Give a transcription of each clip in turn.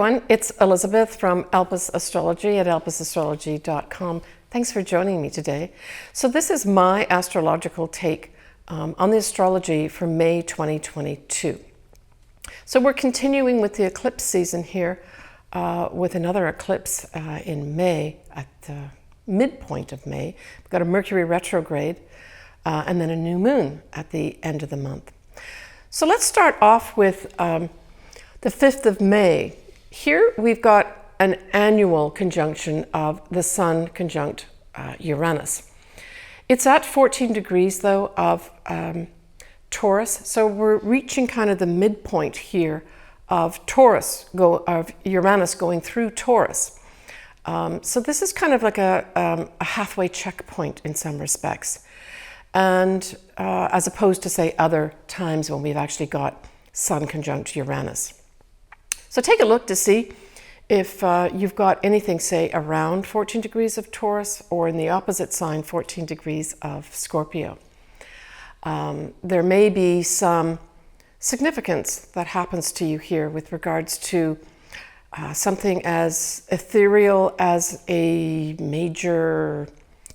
everyone, it's Elizabeth from Elpis Astrology at elpisastrology.com. Thanks for joining me today. So this is my astrological take on the astrology for May 2022. So we're continuing with the eclipse season here with another eclipse in May, at the midpoint of May. We've got a Mercury retrograde and then a new moon at the end of the month. So let's start off with the 5th of May. Here we've got an annual conjunction of the Sun conjunct Uranus. It's at 14 degrees though of Taurus, so we're reaching kind of the midpoint here of Uranus going through Taurus. So this is kind of like a halfway checkpoint in some respects, and as opposed to say other times when we've actually got Sun conjunct Uranus. So take a look to see if you've got anything, say, around 14 degrees of Taurus or in the opposite sign, 14 degrees of Scorpio. There may be some significance that happens to you here with regards to something as ethereal as a major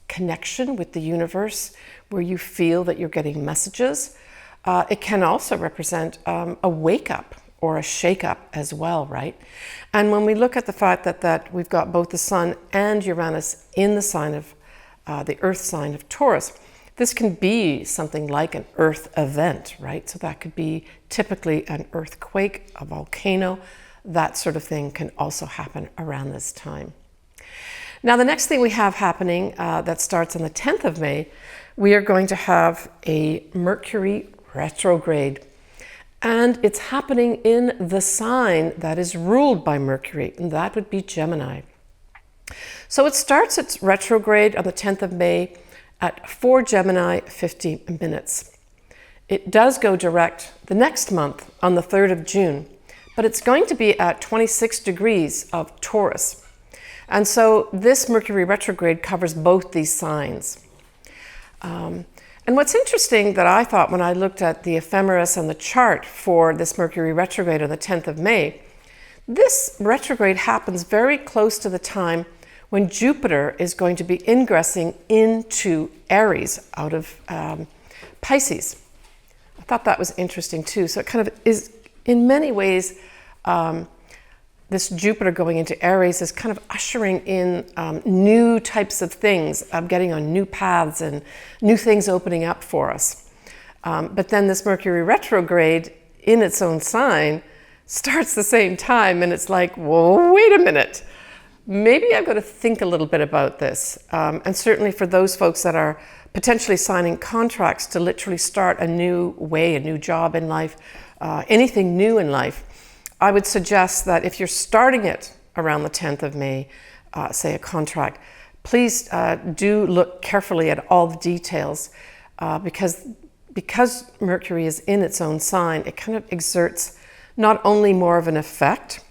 connection with the universe where you feel that you're getting messages. It can also represent a wake-up or a shake-up as well, right? And when we look at the fact that we've got both the Sun and Uranus in the sign of the Earth sign of Taurus, this can be something like an Earth event, right? So that could be typically an earthquake, a volcano, that sort of thing can also happen around this time. Now, the next thing we have happening that starts on the 10th of May, we are going to have a Mercury retrograde. And it's happening in the sign that is ruled by Mercury, and that would be Gemini. So it starts its retrograde on the 10th of May at 4 Gemini, 50 minutes. It does go direct the next month on the 3rd of June, but it's going to be at 26 degrees of Taurus. And so this Mercury retrograde covers both these signs. And what's interesting that I thought when I looked at the ephemeris and the chart for this Mercury retrograde on the 10th of May, this retrograde happens very close to the time when Jupiter is going to be ingressing into Aries out of Pisces. I thought that was interesting too. So it kind of is, in many ways, this Jupiter going into Aries is kind of ushering in new types of things, getting on new paths and new things opening up for us. But then this Mercury retrograde in its own sign starts the same time, and it's like, whoa, wait a minute. Maybe I've got to think a little bit about this. And certainly for those folks that are potentially signing contracts to literally start a new way, a new job in life, anything new in life, I would suggest that if you're starting it around the 10th of May, say a contract, please do look carefully at all the details because Mercury is in its own sign, it kind of exerts not only more of an effect,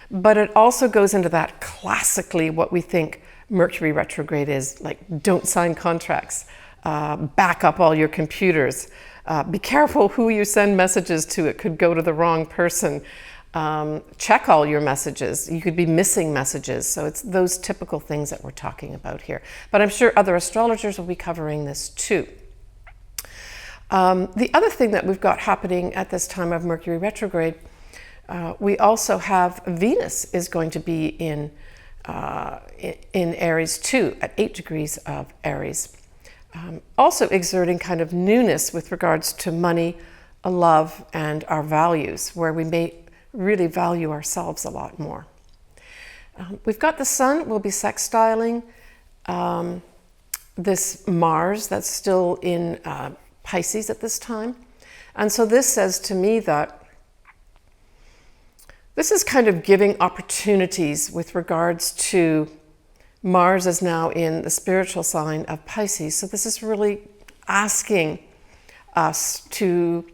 but it also goes into that classically what we think Mercury retrograde is, like don't sign contracts, back up all your computers, be careful who you send messages to, it could go to the wrong person. Check all your messages. You could be missing messages. So it's those typical things that we're talking about here. But I'm sure other astrologers will be covering this too. The other thing that we've got happening at this time of Mercury retrograde, we also have Venus is going to be in Aries too, at 8 degrees of Aries. Also exerting kind of newness with regards to money, love, and our values, where we may really value ourselves a lot more. We've got the Sun will be sextiling this Mars that's still in Pisces at this time. And so this says to me that this is kind of giving opportunities with regards to Mars is now in the spiritual sign of Pisces. So this is really asking us to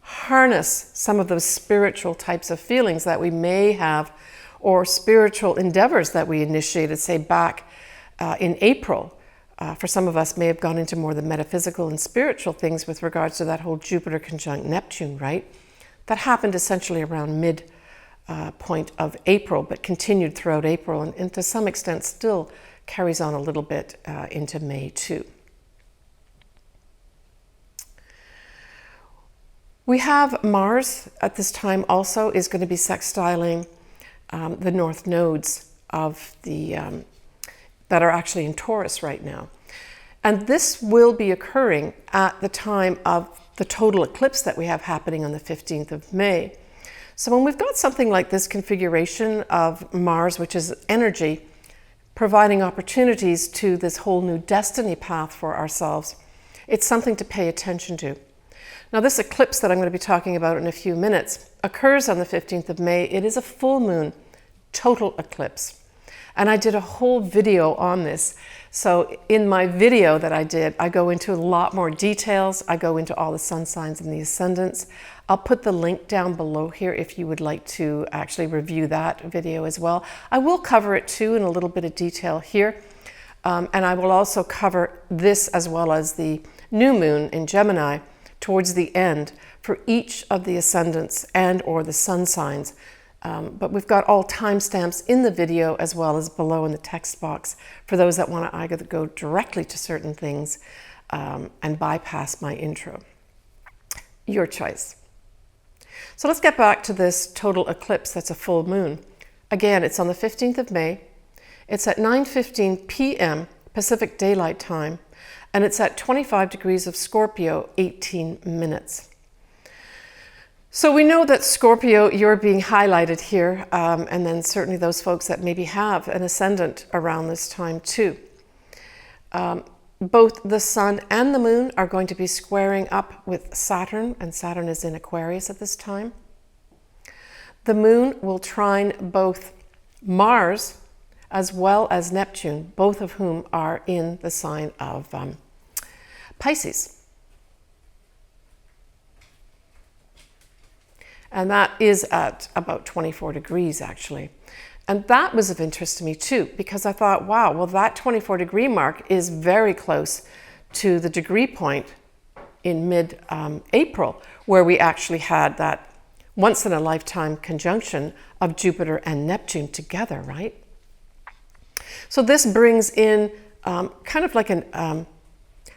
harness some of those spiritual types of feelings that we may have, or spiritual endeavors that we initiated, say back in April. For some of us may have gone into more the metaphysical and spiritual things with regards to that whole Jupiter conjunct Neptune, right? That happened essentially around point of April, but continued throughout April, and to some extent still carries on a little bit into May too. We have Mars at this time also is going to be sextiling the north nodes of the that are actually in Taurus right now. And this will be occurring at the time of the total eclipse that we have happening on the 15th of May. So when we've got something like this configuration of Mars, which is energy, providing opportunities to this whole new destiny path for ourselves, it's something to pay attention to. Now, this eclipse that I'm going to be talking about in a few minutes occurs on the 15th of May. It is a full moon total eclipse. And I did a whole video on this. So in my video that I did, I go into a lot more details. I go into all the sun signs and the ascendants. I'll put the link down below here if you would like to actually review that video as well. I will cover it too in a little bit of detail here. And I will also cover this as well as the new moon in Gemini towards the end for each of the ascendants and or the sun signs. But we've got all timestamps in the video as well as below in the text box for those that want to either go directly to certain things and bypass my intro. Your choice. So let's get back to this total eclipse that's a full moon. Again, it's on the 15th of May. It's at 9:15 p.m. Pacific Daylight Time, and it's at 25 degrees of Scorpio, 18 minutes. So we know that Scorpio, you're being highlighted here, and then certainly those folks that maybe have an ascendant around this time too. Both the sun and the moon are going to be squaring up with Saturn, and Saturn is in Aquarius at this time. The moon will trine both Mars as well as Neptune, both of whom are in the sign of Pisces. And that is at about 24 degrees actually. And that was of interest to me too, because I thought, wow, well that 24 degree mark is very close to the degree point in mid-April, where we actually had that once in a lifetime conjunction of Jupiter and Neptune together, right? So this brings in kind of like an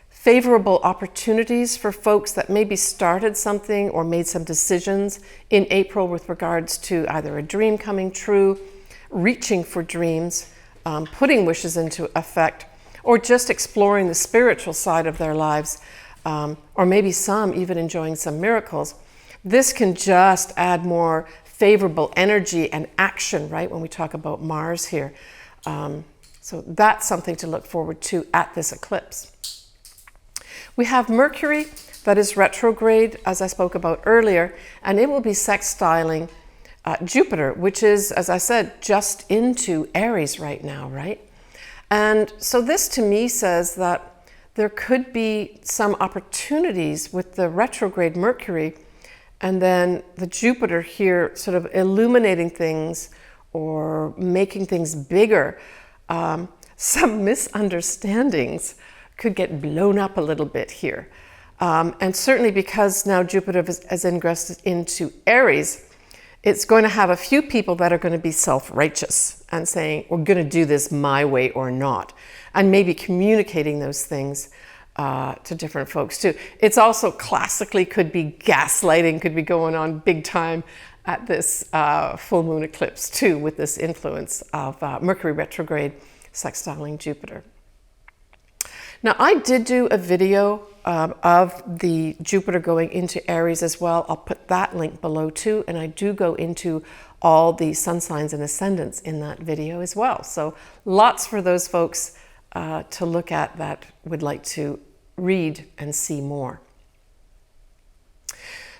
favorable opportunities for folks that maybe started something or made some decisions in April with regards to either a dream coming true, reaching for dreams, putting wishes into effect, or just exploring the spiritual side of their lives, or maybe some even enjoying some miracles. This can just add more favorable energy and action, right, when we talk about Mars here. So that's something to look forward to at this eclipse. We have Mercury that is retrograde, as I spoke about earlier, and it will be sextiling Jupiter, which is, as I said, just into Aries right now, right? And so this to me says that there could be some opportunities with the retrograde Mercury and then the Jupiter here sort of illuminating things or making things bigger. Some misunderstandings could get blown up a little bit here. And certainly because now Jupiter has ingressed into Aries, it's going to have a few people that are going to be self-righteous and saying, we're going to do this my way or not. And maybe communicating those things to different folks too. It's also classically could be gaslighting, could be going on big time at this full moon eclipse too, with this influence of Mercury retrograde sextiling Jupiter. Now, I did do a video of the Jupiter going into Aries as well. I'll put that link below too, and I do go into all the sun signs and ascendants in that video as well. So lots for those folks to look at that would like to read and see more.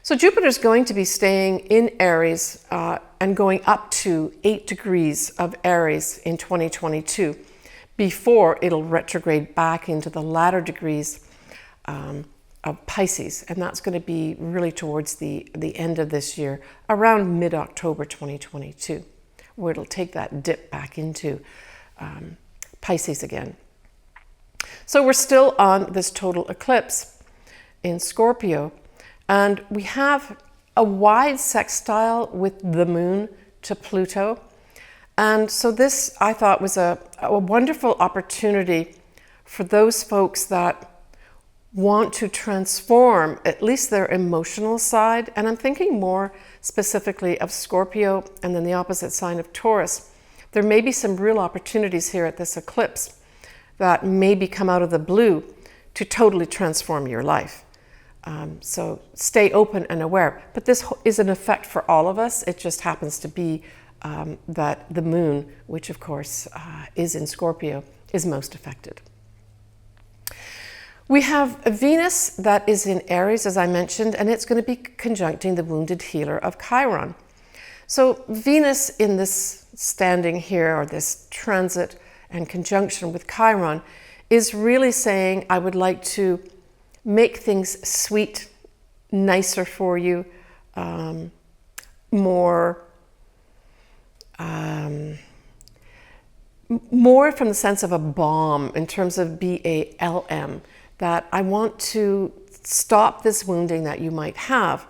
So Jupiter's going to be staying in Aries and going up to 8 degrees of Aries in 2022. Before it'll retrograde back into the latter degrees of Pisces. And that's going to be really towards the end of this year, around mid-October 2022, where it'll take that dip back into Pisces again. So we're still on this total eclipse in Scorpio, and we have a wide sextile with the moon to Pluto. And so this, I thought, was a wonderful opportunity for those folks that want to transform at least their emotional side. And I'm thinking more specifically of Scorpio and then the opposite sign of Taurus. There may be some real opportunities here at this eclipse that maybe come out of the blue to totally transform your life. So stay open and aware. But this is an effect for all of us. It just happens to be that the moon, which of course is in Scorpio, is most affected. We have a Venus that is in Aries, as I mentioned, and it's going to be conjuncting the wounded healer of Chiron. So Venus in this standing here, or this transit and conjunction with Chiron, is really saying, I would like to make things sweet, nicer for you, more from the sense of a balm, in terms of BALM, that I want to stop this wounding that you might have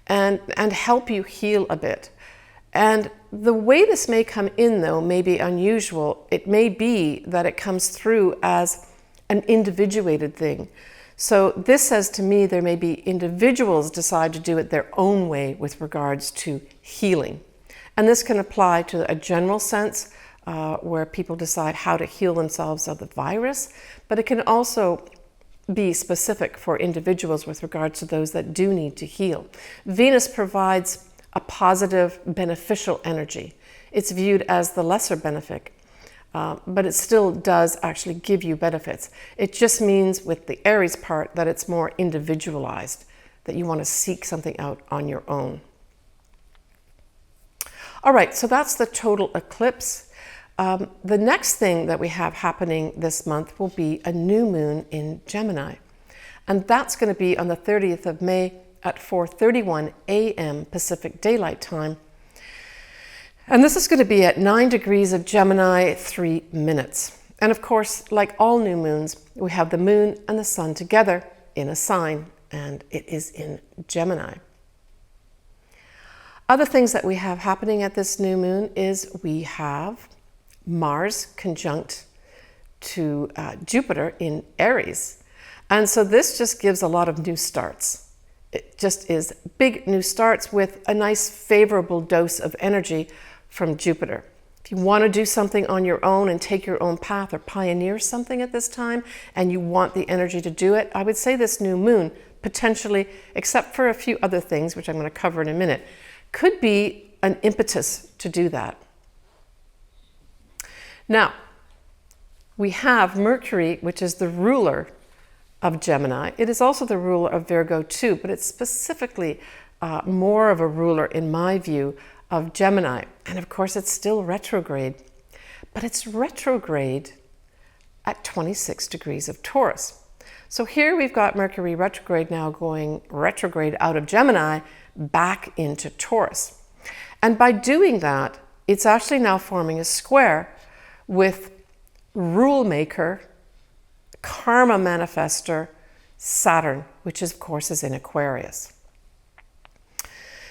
and help you heal a bit. And the way this may come in, though, may be unusual. It may be that it comes through as an individuated thing. So this says to me there may be individuals decide to do it their own way with regards to healing. And this can apply to a general sense where people decide how to heal themselves of the virus, but it can also be specific for individuals with regards to those that do need to heal. Venus provides a positive, beneficial energy. It's viewed as the lesser benefit, but it still does actually give you benefits. It just means with the Aries part that it's more individualized, that you want to seek something out on your own. All right, so that's the total eclipse. The next thing that we have happening this month will be a new moon in Gemini. And that's going to be on the 30th of May at 4:31 a.m. Pacific Daylight Time. And this is going to be at 9 degrees of Gemini, 3 minutes. And of course, like all new moons, we have the moon and the sun together in a sign, and it is in Gemini. Other things that we have happening at this new moon is we have Mars conjunct to Jupiter in Aries. And so this just gives a lot of new starts. It just is big new starts with a nice favorable dose of energy from Jupiter. If you want to do something on your own and take your own path or pioneer something at this time and you want the energy to do it, I would say this new moon potentially, except for a few other things, which I'm going to cover in a minute, could be an impetus to do that. Now, we have Mercury, which is the ruler of Gemini. It is also the ruler of Virgo too, but it's specifically more of a ruler, in my view, of Gemini. And of course, it's still retrograde, but it's retrograde at 26 degrees of Taurus. So here we've got Mercury retrograde now going retrograde out of Gemini back into Taurus. And by doing that, it's actually now forming a square with rule maker, karma manifester, Saturn, which of course is in Aquarius.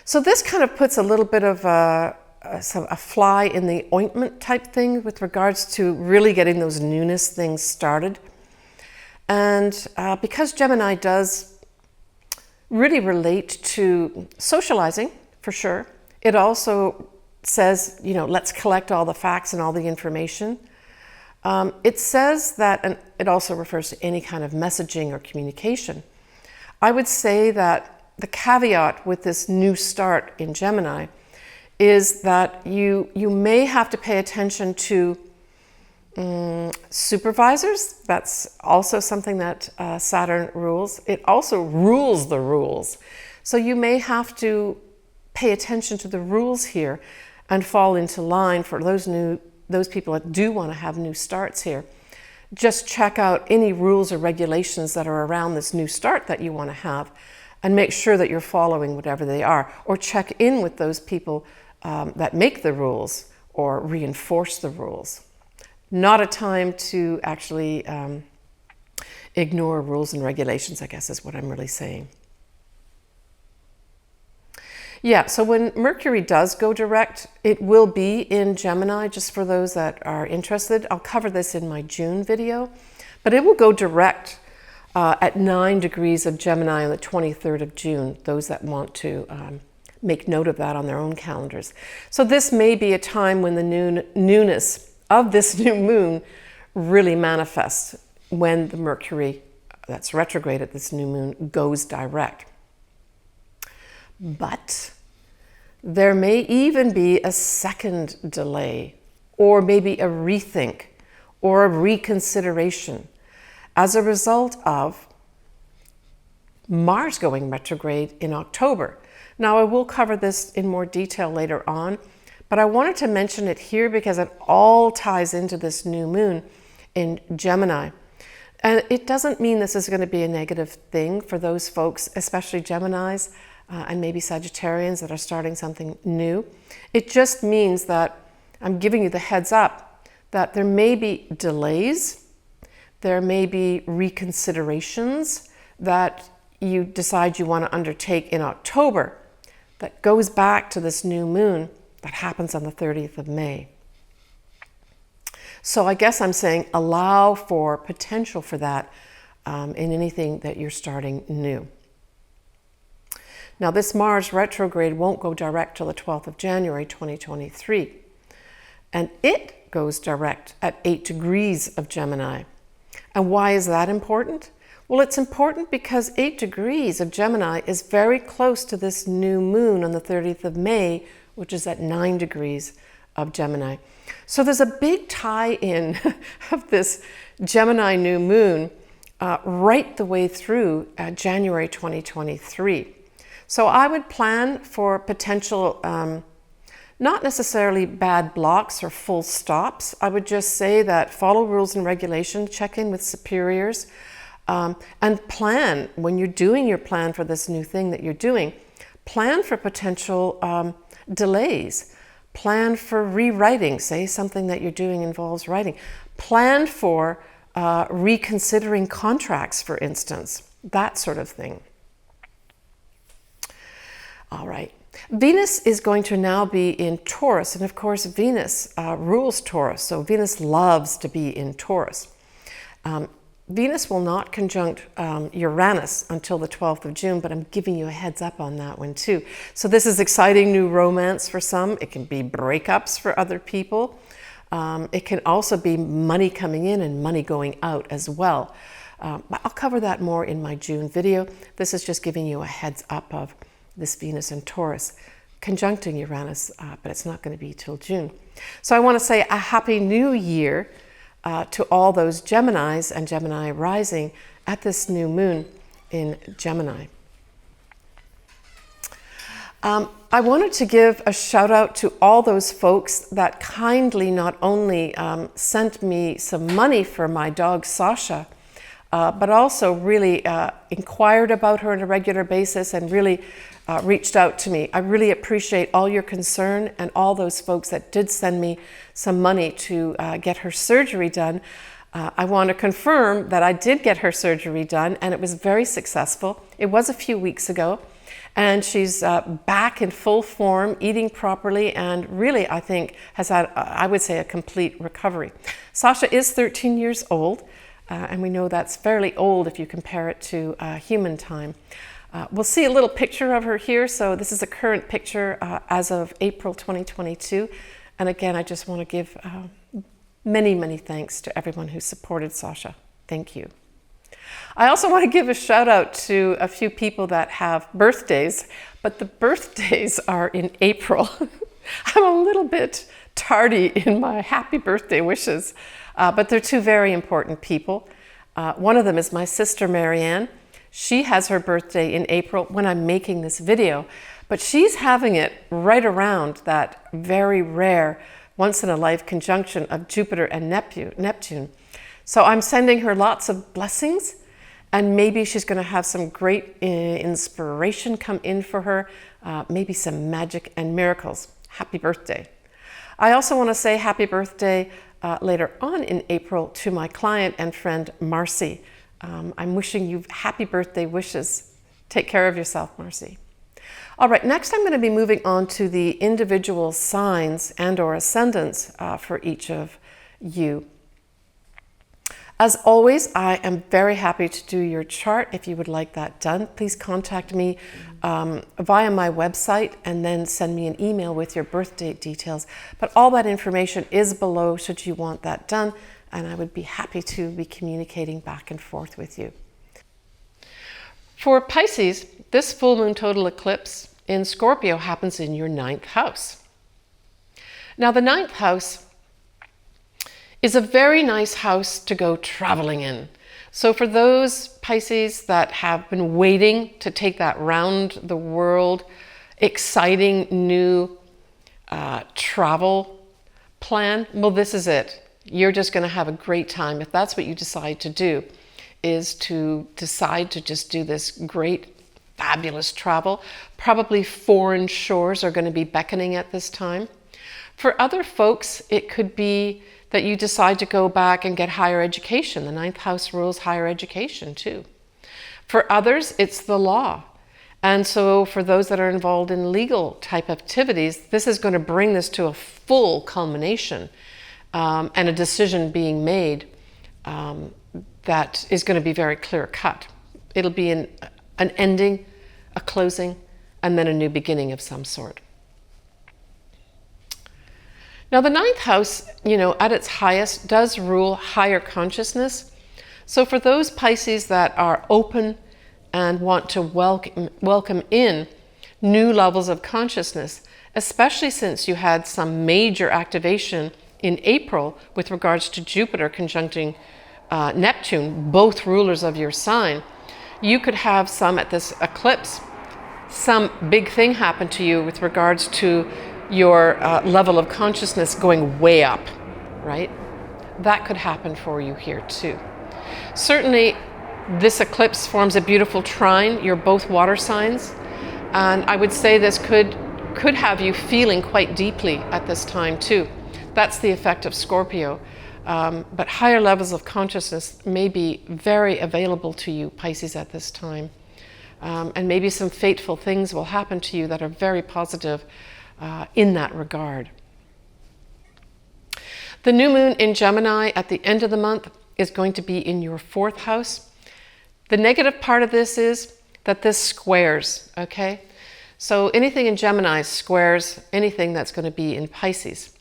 So this kind of puts a little bit of a fly in the ointment type thing with regards to really getting those newness things started. And because Gemini does really relate to socializing, for sure, it also says, you know, let's collect all the facts and all the information. It says that, and it also refers to any kind of messaging or communication. I would say that the caveat with this new start in Gemini is that you may have to pay attention to supervisors. That's also something that Saturn rules. It also rules the rules. So you may have to pay attention to the rules here and fall into line for those people that do want to have new starts here. Just check out any rules or regulations that are around this new start that you want to have and make sure that you're following whatever they are, or check in with those people that make the rules or reinforce the rules. Not a time to actually ignore rules and regulations, I guess is what I'm really saying. Yeah, so when Mercury does go direct, it will be in Gemini, just for those that are interested. I'll cover this in my June video, but it will go direct at 9 degrees of Gemini on the 23rd of June, those that want to make note of that on their own calendars. So this may be a time when the newness of this new moon really manifests, when the Mercury that's retrograde at this new moon goes direct. But there may even be a second delay, or maybe a rethink or a reconsideration as a result of Mars going retrograde in October. Now, I will cover this in more detail later on, but I wanted to mention it here because it all ties into this new moon in Gemini. And it doesn't mean this is going to be a negative thing for those folks, especially Geminis and maybe Sagittarians that are starting something new. It just means that I'm giving you the heads up that there may be delays, there may be reconsiderations that you decide you want to undertake in October that goes back to this new moon that happens on the 30th of May. So I guess I'm saying allow for potential for that in anything that you're starting new. Now, this Mars retrograde won't go direct till the 12th of January 2023. And it goes direct at 8 degrees of Gemini. And why is that important? Well, it's important because 8 degrees of Gemini is very close to this new moon on the 30th of May, which is at 9 degrees of Gemini. So there's a big tie-in of this Gemini new moon right the way through January 2023. So I would plan for potential, not necessarily bad blocks or full stops. I would just say that follow rules and regulations, check in with superiors, and plan, when you're doing your plan for this new thing that you're doing, plan for potential delays. Plan for rewriting, say something that you're doing involves writing. Plan for reconsidering contracts, for instance, that sort of thing. All right. Venus is going to now be in Taurus, and of course Venus rules Taurus, so Venus loves to be in Taurus. Venus will not conjunct Uranus until the 12th of June, but I'm giving you a heads up on that one too. So this is exciting new romance for some. It can be breakups for other people. It can also be money coming in and money going out as well. But I'll cover that more in my June video. This is just giving you a heads up of this Venus and Taurus conjuncting Uranus, but it's not going to be till June. So I want to say a happy new year to all those Geminis and Gemini rising at this new moon in Gemini. I wanted to give a shout out to all those folks that kindly not only sent me some money for my dog Sasha, but also really inquired about her on a regular basis and really reached out to me. I really appreciate all your concern and all those folks that did send me some money to get her surgery done. I want to confirm that I did get her surgery done and it was very successful. It was a few weeks ago and she's back in full form, eating properly, and really I think has had, I would say, a complete recovery. Sasha is 13 years old and we know that's fairly old if you compare it to human time. We'll see a little picture of her here. So this is a current picture as of April 2022. And again, I just want to give many, many thanks to everyone who supported Sasha. Thank you. I also want to give a shout out to a few people that have birthdays, but the birthdays are in April. I'm a little bit tardy in my happy birthday wishes, but they're two very important people. One of them is my sister, Marianne. She has her birthday in April when I'm making this video, but she's having it right around that very rare once-in-a-life conjunction of Jupiter and Neptune. So I'm sending her lots of blessings, and maybe she's going to have some great inspiration come in for her, maybe some magic and miracles. Happy birthday. I also want to say happy birthday later on in April to my client and friend, Marcy. I'm wishing you happy birthday wishes. Take care of yourself, Marcy. All right, next I'm going to be moving on to the individual signs and or ascendants for each of you. As always, I am very happy to do your chart. If you would like that done, please contact me via my website and then send me an email with your birth date details. But all that information is below should you want that done, and I would be happy to be communicating back and forth with you. For Pisces, this full moon total eclipse in Scorpio happens in your 9th house. Now, the 9th house is a very nice house to go traveling in. So for those Pisces that have been waiting to take that round the world, exciting new travel plan, well, this is it. You're just going to have a great time if that's what you decide to do, is to decide to just do this great, fabulous travel. Probably foreign shores are going to be beckoning at this time. For other folks, it could be that you decide to go back and get higher education. The 9th house rules higher education too. For others, it's the law. And so for those that are involved in legal type activities, this is going to bring this to a full culmination and a decision being made that is going to be very clear cut. It'll be an ending, a closing, and then a new beginning of some sort. Now, the 9th house, at its highest, does rule higher consciousness. So for those Pisces that are open and want to welcome in new levels of consciousness, especially since you had some major activation in April with regards to Jupiter conjuncting Neptune, both rulers of your sign, you could have at this eclipse, some big thing happen to you with regards to your level of consciousness going way up, right? That could happen for you here too. Certainly, this eclipse forms a beautiful trine. You're both water signs. And I would say this could have you feeling quite deeply at this time too. That's the effect of Scorpio. But higher levels of consciousness may be very available to you, Pisces, at this time. And maybe some fateful things will happen to you that are very positive in that regard. The new moon in Gemini at the end of the month is going to be in your 4th house. The negative part of this is that this squares, okay? So anything in Gemini squares anything that's going to be in Pisces.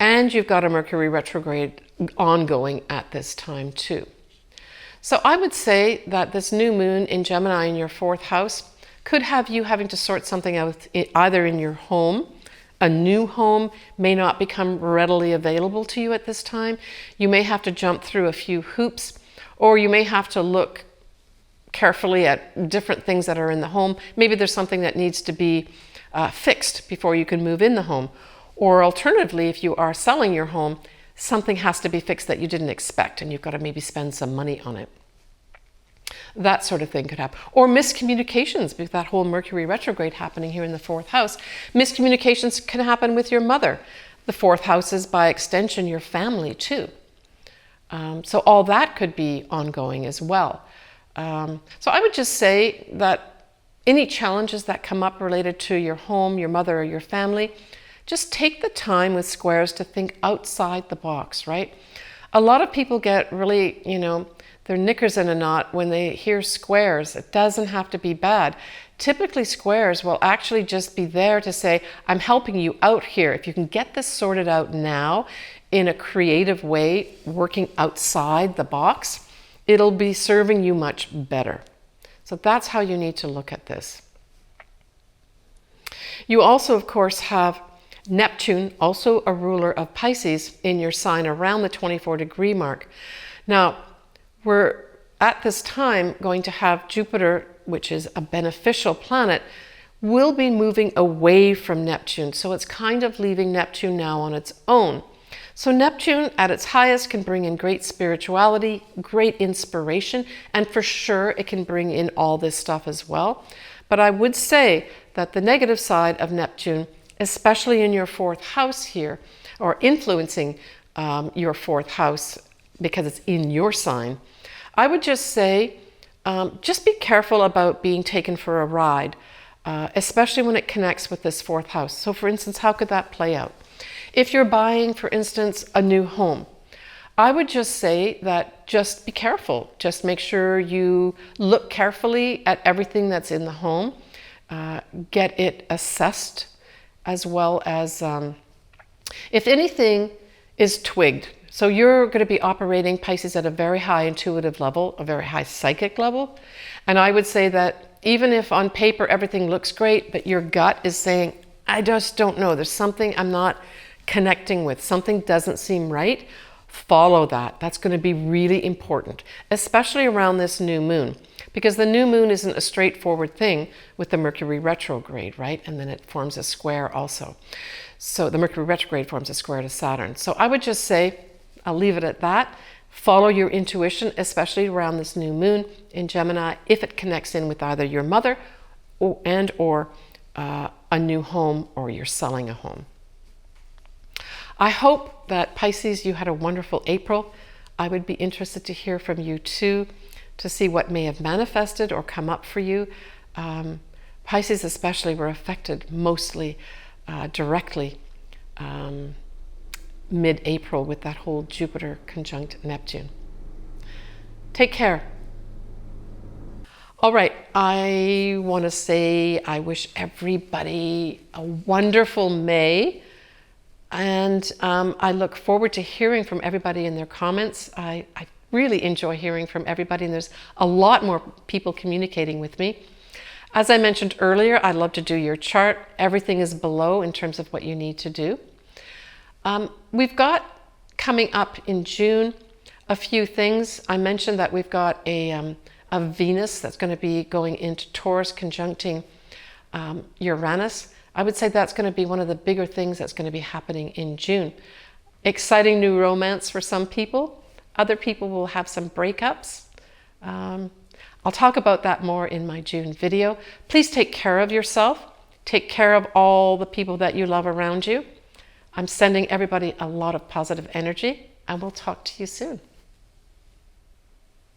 And you've got a Mercury retrograde ongoing at this time too. So I would say that this new moon in Gemini in your 4th house could have you having to sort something out either in your home. A new home may not become readily available to you at this time. You may have to jump through a few hoops, or you may have to look carefully at different things that are in the home. Maybe there's something that needs to be fixed before you can move in the home. Or alternatively, if you are selling your home, something has to be fixed that you didn't expect, and you've got to maybe spend some money on it. That sort of thing could happen. Or miscommunications, with that whole Mercury retrograde happening here in the 4th house. Miscommunications can happen with your mother. The 4th house is, by extension, your family too. So all that could be ongoing as well. So I would just say that any challenges that come up related to your home, your mother, or your family, just take the time with squares to think outside the box, right? A lot of people get really, their knickers in a knot when they hear squares. It doesn't have to be bad. Typically, squares will actually just be there to say, I'm helping you out here. If you can get this sorted out now in a creative way, working outside the box, it'll be serving you much better. So that's how you need to look at this. You also, of course, have Neptune, also a ruler of Pisces, in your sign around the 24-degree mark. Now, we're at this time going to have Jupiter, which is a beneficial planet, will be moving away from Neptune. So it's kind of leaving Neptune now on its own. So Neptune at its highest can bring in great spirituality, great inspiration, and for sure it can bring in all this stuff as well. But I would say that the negative side of Neptune, especially in your 4th house here, or influencing your 4th house because it's in your sign, I would just say, just be careful about being taken for a ride. especially when it connects with this fourth house. So for instance, how could that play out? If you're buying, for instance, a new home, I would just say that just be careful. Just make sure you look carefully at everything that's in the home. Get it assessed, as well as if anything is twigged. So you're going to be operating, Pisces, at a very high intuitive level, a very high psychic level. And I would say that even if on paper everything looks great, but your gut is saying, I just don't know, there's something I'm not connecting with, something doesn't seem right, follow that. That's going to be really important, especially around this new moon, because the new moon isn't a straightforward thing with the Mercury retrograde, right? And then it forms a square also. So the Mercury retrograde forms a square to Saturn. So I would just say, I'll leave it at that. Follow your intuition, especially around this new moon in Gemini, if it connects in with either your mother or a new home, or you're selling a home. I hope that, Pisces, you had a wonderful April. I would be interested to hear from you too, to see what may have manifested or come up for you. Pisces especially were affected mostly directly mid-April with that whole Jupiter conjunct Neptune. Take care. All right, I want to say I wish everybody a wonderful May. And I look forward to hearing from everybody in their comments. I really enjoy hearing from everybody, and there's a lot more people communicating with me. As I mentioned earlier, I'd love to do your chart. Everything is below in terms of what you need to do. We've got coming up in June a few things. I mentioned that we've got a Venus that's going to be going into Taurus conjuncting Uranus. I would say that's going to be one of the bigger things that's going to be happening in June. Exciting new romance for some people. Other people will have some breakups. I'll talk about that more in my June video. Please take care of yourself. Take care of all the people that you love around you. I'm sending everybody a lot of positive energy, and we'll talk to you soon.